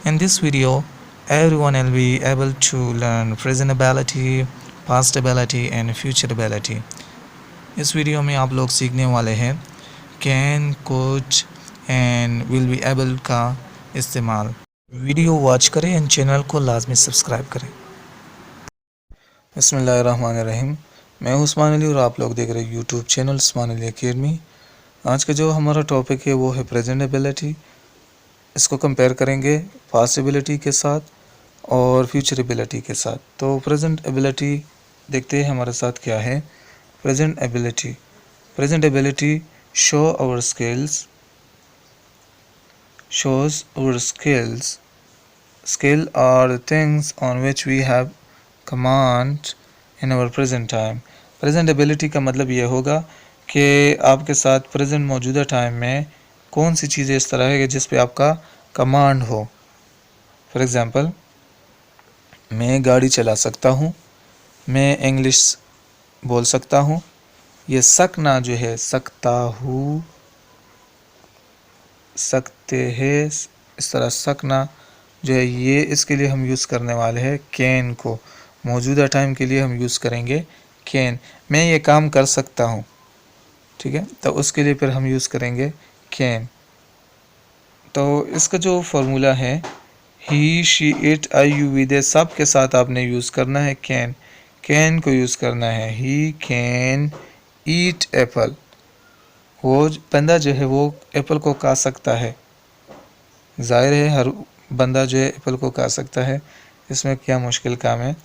In this video, everyone will be able to learn present ability, past ability and future ability. इस video में आप लोग सीखने वाले हैं कैन, कुछ एंड विल बी एबल का इस्तेमाल। वीडियो वॉच करें एंड चैनल को लाजमी सब्सक्राइब करें। बिस्मिल्लाहिर्रहमानिर्रहीम। मैं हूं उस्मान अली और आप लोग देख रहे हैं YouTube channel Usman Ali academy. आज का जो हमारा टॉपिक है वो है प्रेजेंट एबिलिटी। इसको कंपेयर करेंगे पास्ट एबिलिटी के साथ और फ्यूचर एबिलिटी के साथ। तो प्रेजेंट एबिलिटी देखते हैं हमारे साथ क्या है। Present ability show our skills, shows our skills. Skill are the things on which we have command in our present time. Present ability का मतलब ये होगा कि आपके साथ प्रेजेंट मौजूदा टाइम में कौन सी चीज़ें इस तरह है कि जिस पे आपका कमांड हो। फॉर एग्ज़ाम्पल, मैं गाड़ी चला सकता हूँ, मैं इंग्लिश बोल सकता हूँ। ये सकना जो है, सकता हूँ, सकते हैं, इस तरह सकना जो है ये इसके लिए हम यूज़ करने वाले हैं कैन को। मौजूदा टाइम के लिए हम यूज़ करेंगे कैन। मैं ये काम कर सकता हूँ, ठीक है, तो उसके लिए फिर हम यूज़ करेंगे कैन। तो इसका जो फार्मूला है he, she, it, I, you, we, they सब के साथ आपने यूज़ करना है कैन को यूज़ करना है। He can eat Apple. वो बंदा जो है वो एप्पल को खा सकता है। जाहिर है हर बंदा जो है एप्पल को खा सकता है, इसमें क्या मुश्किल काम है।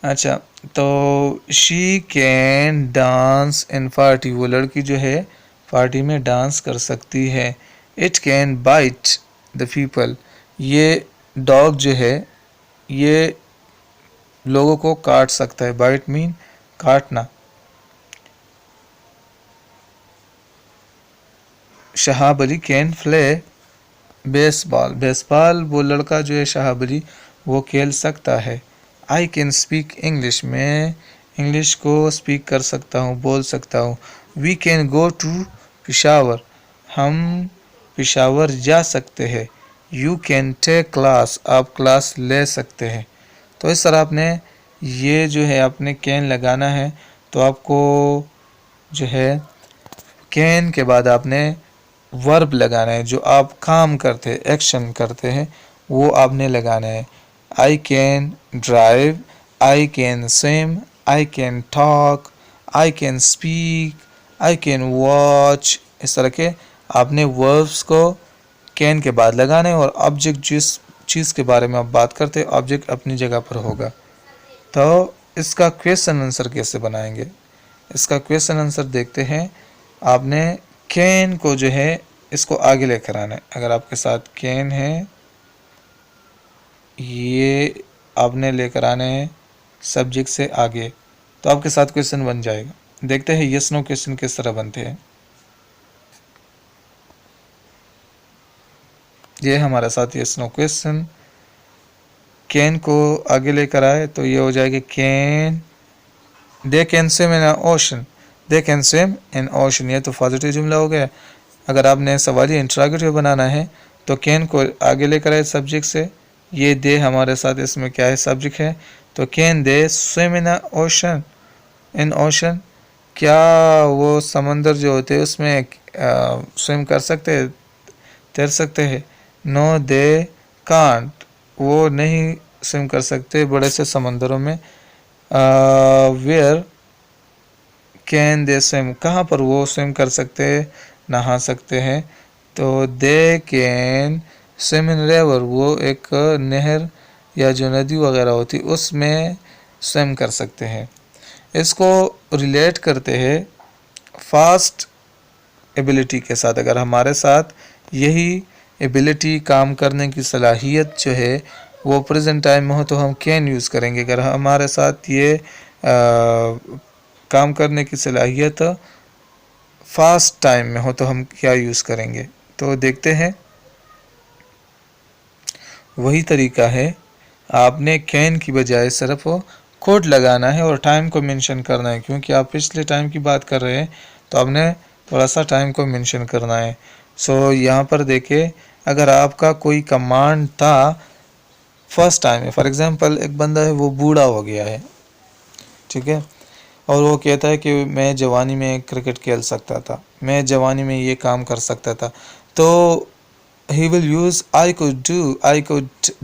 अच्छा, तो she can dance in party. वो लड़की जो है पार्टी में डांस कर सकती है। It can bite the people. ये डॉग जो है ये लोगों को काट सकता है। बाइट मीन काटना। Shahab Ali can play baseball. वो लड़का जो है शहाब अली वो खेल सकता है। I can speak English. मैं इंग्लिश को स्पीक कर सकता हूँ, बोल सकता हूँ। We can go to Peshawar. हम पेशावर जा सकते हैं। You can take class. आप क्लास ले सकते हैं। तो इस तरह आपने ये जो है आपने कैन लगाना है। तो आपको जो है कैन के बाद आपने वर्ब लगाना है। जो आप काम करते हैं, एक्शन करते हैं, वो आपने लगाना है। I can drive, I can swim, I can talk, I can speak, I can watch. इस तरह के आपने वर्ब्स को कैन के बाद लगाना है और ऑब्जेक्ट जिस चीज़ के बारे में आप बात करते हैं ऑब्जेक्ट अपनी जगह पर होगा। तो इसका क्वेश्चन आंसर कैसे बनाएंगे, इसका क्वेश्चन आंसर देखते हैं। आपने कैन को जो है इसको आगे लेकर आना है। अगर आपके साथ कैन है ये आपने लेकर आने हैं सब्जेक्ट से आगे, तो आपके साथ क्वेश्चन बन जाएगा। देखते हैं यस नो क्वेश्चन किस तरह बनते हैं। ये हमारे साथ यस नो क्वेश्चन। कैन को आगे लेकर आए तो ये हो जाएगा can they can swim in ocean. They can swim in ocean. ये तो पॉजिटिव जुमला हो गया। अगर आपने सवाली इंट्रोगेटिव बनाना है तो कैन को आगे लेकर आए सब्जेक्ट से। ये दे हमारे साथ इसमें क्या है, सब्जेक्ट है। तो can they swim in ocean. In ocean, क्या वो समंदर जो होते हैं उसमें स्विम कर सकते हैं, तैर सकते हैं। No they can't. वो नहीं स्विम कर सकते बड़े से समंदरों में। Where can they swim. कहाँ पर वो स्विम कर सकते हैं, नहा सकते हैं। तो they can swim in river. वो एक नहर या जो नदी वगैरह होती उसमें स्विम कर सकते हैं। इसको रिलेट करते हैं फास्ट एबिलिटी के साथ। अगर हमारे साथ यही एबिलिटी, काम करने की सलाहियत जो है वो प्रेजेंट टाइम में हो तो हम कैन यूज़ करेंगे। अगर हमारे साथ ये काम करने की सलाहियत फास्ट टाइम में हो तो हम क्या यूज़ करेंगे। तो देखते हैं। वही तरीका है, आपने कैन की बजाय सिर्फ कोड लगाना है और टाइम को मेंशन करना है। क्योंकि आप पिछले टाइम की बात कर रहे हैं तो आपने थोड़ा सा टाइम को मेंशन करना है। सो यहाँ पर देखिए अगर आपका कोई कमांड था फर्स्ट टाइम में, फॉर एग्जांपल एक बंदा है वो बूढ़ा हो गया है, ठीक है, और वो कहता है कि मैं जवानी में क्रिकेट खेल सकता था, मैं जवानी में ये काम कर सकता था, तो he will use I could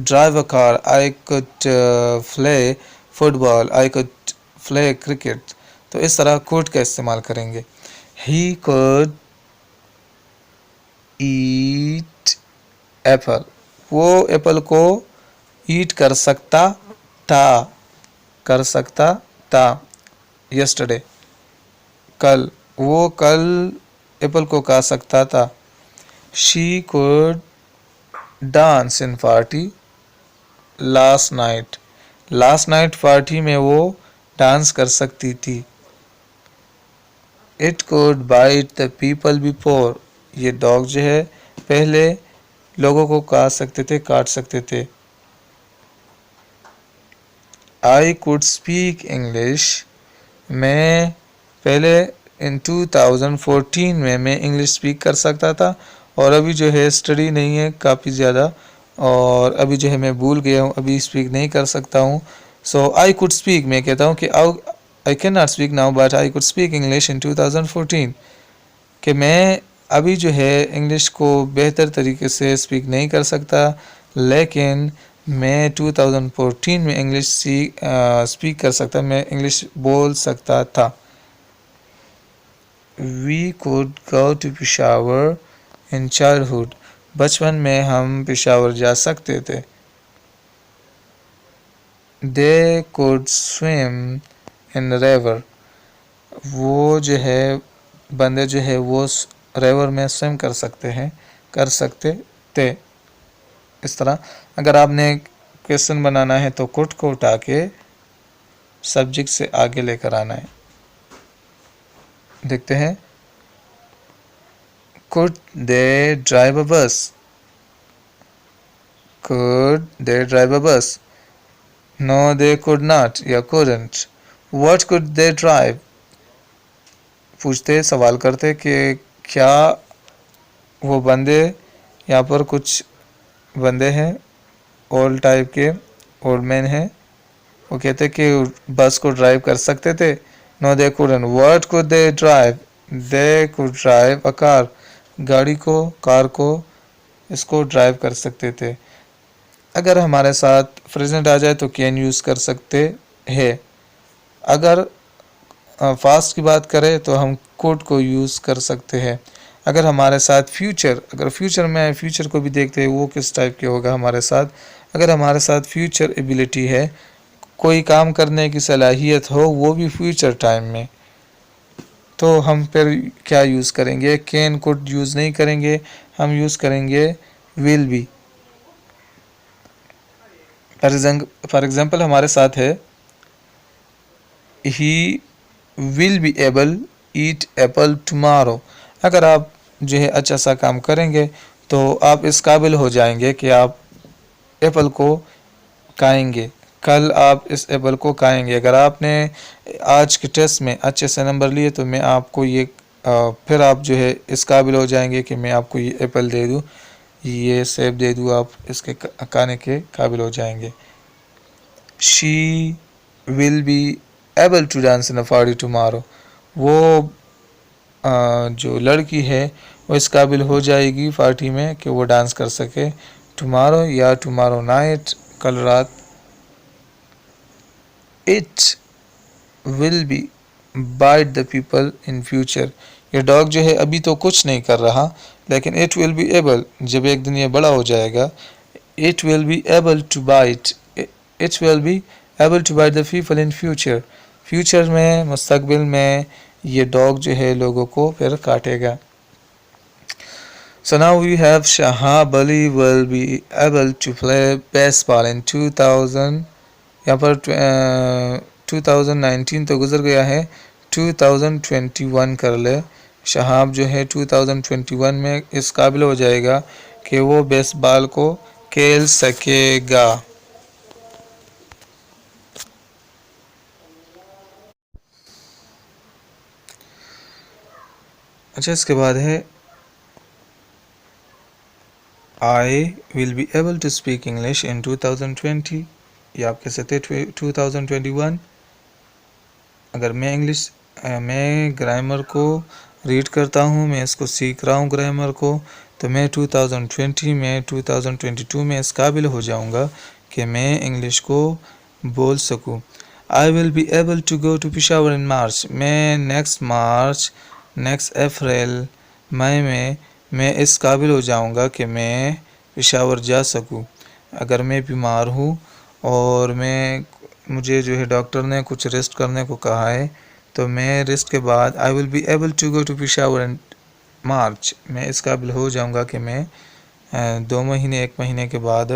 drive a car, I could play football, I could play cricket. तो इस तरह could का इस्तेमाल करेंगे. He could eat apple. वो एप्पल को ईट कर सकता था yesterday, कल, वो कल एप्पल को खा सकता था. She could dance in party last night. Last night party में वो डांस कर सकती थी. It could bite the people before. ये डॉग जो है पहले लोगों को काट सकते थे. I could speak English. मैं पहले इन 2014 में मैं इंग्लिश स्पीक कर सकता था, और अभी जो है स्टडी नहीं है काफ़ी ज़्यादा, और अभी जो है मैं भूल गया हूँ, अभी स्पीक नहीं कर सकता हूँ. सो आई कुड स्पीक, मैं कहता हूँ कि I can not speak now but I could speak English in 2014, कि मैं अभी जो है इंग्लिश को बेहतर तरीके से स्पीक नहीं कर सकता, लेकिन मैं 2014 में इंग्लिश स्पीक कर सकता, मैं इंग्लिश बोल सकता था. We could go to Peshawar in childhood. बचपन में हम पेशावर जा सकते थे. They could swim in river. वो जो है बंदे जो है वो रिवर में स्विम कर सकते थे. इस तरह अगर आपने क्वेश्चन बनाना है तो कुड को उठा के सब्जेक्ट से आगे लेकर आना है. देखते हैं. Could they drive a bus? Could they drive a bus? No, they could not या couldn't. What could they drive? पूछते, सवाल करते कि क्या वो बंदे, यहाँ पर कुछ बंदे हैं ओल्ड टाइप के, ओल्ड मैन हैं, वो कहते कि बस को ड्राइव कर सकते थे. No they couldn't. What could they drive? They could drive a car. गाड़ी को, कार को, इसको ड्राइव कर सकते थे. अगर हमारे साथ प्रेजेंट आ जाए तो कैन यूज़ कर सकते हैं. अगर फास्ट की बात करें तो हम कोड को यूज़ कर सकते हैं. अगर हमारे साथ अगर फ्यूचर में आए, फ्यूचर को भी देखते हैं वो किस टाइप के होगा हमारे साथ. अगर हमारे साथ फ्यूचर एबिलिटी है, कोई काम करने की सलाहियत हो, वो भी फ्यूचर टाइम में, तो हम फिर क्या यूज़ करेंगे? कैन कुड यूज़ नहीं करेंगे, हम यूज़ करेंगे विल बी. फॉर एग्जांपल हमारे साथ है he will be able eat Apple tomorrow. अगर आप जो है अच्छा सा काम करेंगे तो आप इस काबिल हो जाएंगे कि आप एप्पल को खाएंगे, कल आप इस एप्पल को खाएंगे. अगर आपने आज के टेस्ट में अच्छे से नंबर लिए तो मैं आपको ये फिर आप जो है इस काबिल हो जाएंगे कि मैं आपको ये एप्पल दे दूँ, ये सेब दे दूँ, आप इसके खाने के काबिल हो जाएंगे. She will be able to dance in a party tomorrow. वो जो लड़की है वो इस काबिल हो जाएगी पार्टी में कि वो डांस कर सके टुमारो या टुमारो नाइट, कल रात. It will be bite the people in future. ये डॉग जो है अभी तो कुछ नहीं कर रहा, लेकिन इट विल बी एबल, जब एक दिन ये बड़ा हो जाएगा, it will be able to bite, it will be able to bite the people in future. Future में, मुस्तकबिल में ये डॉग जो है लोगों को फिर काटेगा. So now we have Shahab Ali will be able to play baseball in 2000. यहाँ पर 2019 तो गुजर गया है, 2021 कर ले. शहाब जो है 2021 में इस काबिल हो जाएगा कि वो बेसबॉल को खेल सकेगा. अच्छा, इसके बाद है I will be able to speak English in 2020, या आप कह सकते हैं 2021। अगर मैं ग्रामर को रीड करता हूँ, मैं इसको सीख रहा हूँ ग्रामर को, तो मैं 2020 में 2022 में इस काबिल हो जाऊँगा कि मैं इंग्लिश को बोल सकूँ। I will be able to go to Peshawar in March। मैं नेक्स्ट अप्रैल मई में मैं इस काबिल हो जाऊँगा कि मैं पेशावर जा सकूँ। अगर मैं बीमार हूँ और मुझे जो है डॉक्टर ने कुछ रेस्ट करने को कहा है, तो मैं रेस्ट के बाद I will be able to go to Peshawar in March, मैं इस काबिल हो जाऊँगा कि मैं 2 महीने 1 महीने के बाद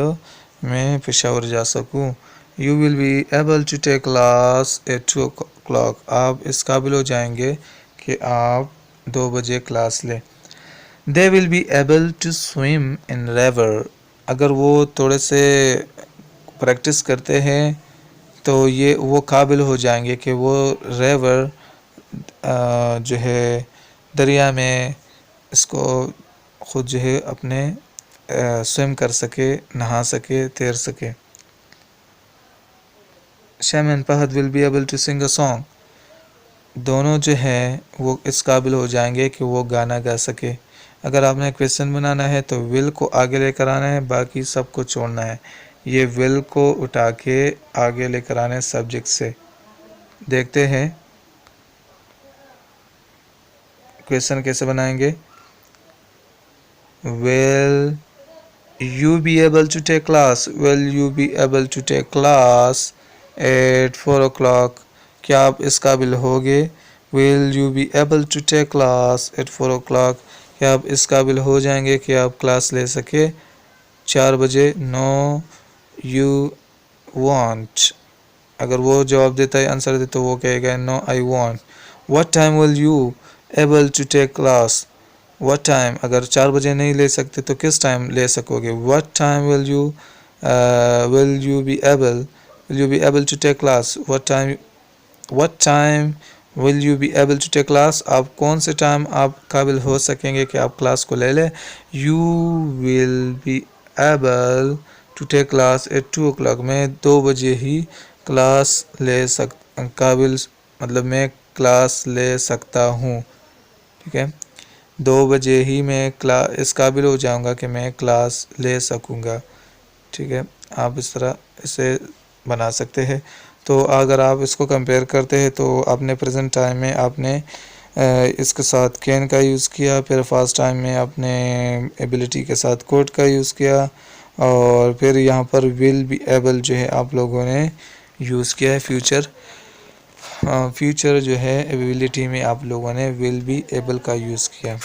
मैं पेशावर जा सकूँ। You will be able to take class at 2 o'clock। आप इस काबिल हो जाएंगे कि आप 2 बजे क्लास लें। They will be able to swim in river. अगर वो थोड़े से प्रैक्टिस करते हैं तो वो काबिल हो जाएंगे कि वो रिवर जो है दरिया में इसको खुद जो है अपने स्विम कर सके, नहा सके, तैर सके। Sham and Fahad will be able to sing a song. दोनों जो है वो इस काबिल हो जाएंगे कि वो गाना गा सके। अगर आपने क्वेश्चन बनाना है तो विल को आगे लेकर आना है, बाकी सब को छोड़ना है। ये विल को उठा के आगे लेकर आना है सब्जेक्ट से। देखते हैं क्वेश्चन कैसे बनाएंगे। Will you be able to take class? Will you be able to take class at 4 o'clock? क्या आप इस काबिल होगे? Will you be able to take class at 4 o'clock? क्या आप इस काबिल हो जाएंगे कि आप क्लास ले सके 4 बजे? No, you won't। अगर वो जवाब देता है, आंसर देता है, तो वो कहेगा no, I won't। What time will you able to take class? What time? अगर 4 बजे नहीं ले सकते तो किस टाइम ले सकोगे? What time will you be able to take class? What time will you be able to take class? आप कौन से टाइम आप काबिल हो सकेंगे कि आप क्लास को ले लें? You will be able to take class at 2 o'clock। मैं 2 बजे ही क्लास काबिल मतलब मैं क्लास ले सकता हूँ। ठीक है, 2 बजे ही मैं इस काबिल हो जाऊंगा कि मैं क्लास ले सकूंगा। ठीक है, आप इस तरह इसे बना सकते हैं। तो अगर आप इसको कंपेयर करते हैं तो आपने प्रेजेंट टाइम में आपने इसके साथ कैन का यूज़ किया, फिर फास्ट टाइम में आपने एबिलिटी के साथ कोड का यूज़ किया, और फिर यहाँ पर विल बी एबल जो है आप लोगों ने यूज़ किया है। फ्यूचर जो है एबिलिटी में आप लोगों ने विल बी एबल का यूज़ किया।